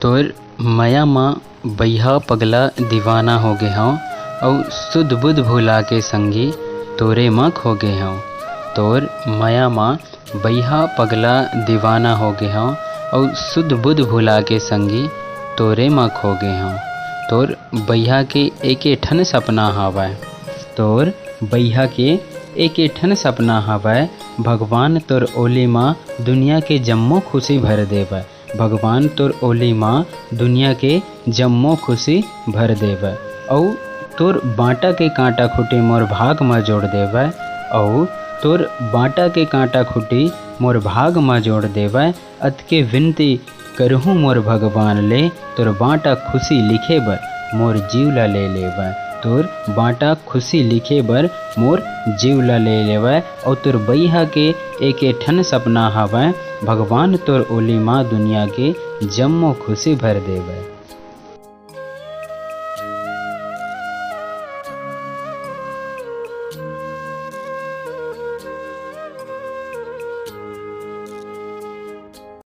तोर मया माँ बइहा पगला दीवाना हो गे हँव अउ सुध बुध भुला के संगी तोरे म खो गे हँव। तोर मया माँ बइहा पगला दीवाना हो गे हँव अउ सुध बुध भुला के संगी तोरे म खो गे हँव। तोर बइहा के एके ठन सपना हवय, तोर बइहा के एके ठन सपना हवय, भगवान तोर ओली माँ दुनिया के जम्मो खुशी भर देवय। भगवान तोर ओली माँ दुनिया के जम्मो खुशी भर देवय। अउ तोर बाँटा के कांटा खुटी मोर भाग म जोड़ देवय। अउ तोर बाँटा के कांटा खुटी मोर भाग म जोड़ देवय। अतके विनती करहूँ मोर भगवान ले, तोर बाँटा खुशी लिखे बर मोर जीव ला ले लेवय। तोर बाँटा खुशी लिखे बर मोर जीव ला ले लेवय। और तोर बइहा के एके ठन सपना हवय, भगवान तोर ओली माँ दुनिया के जम्मो खुशी भर देवय।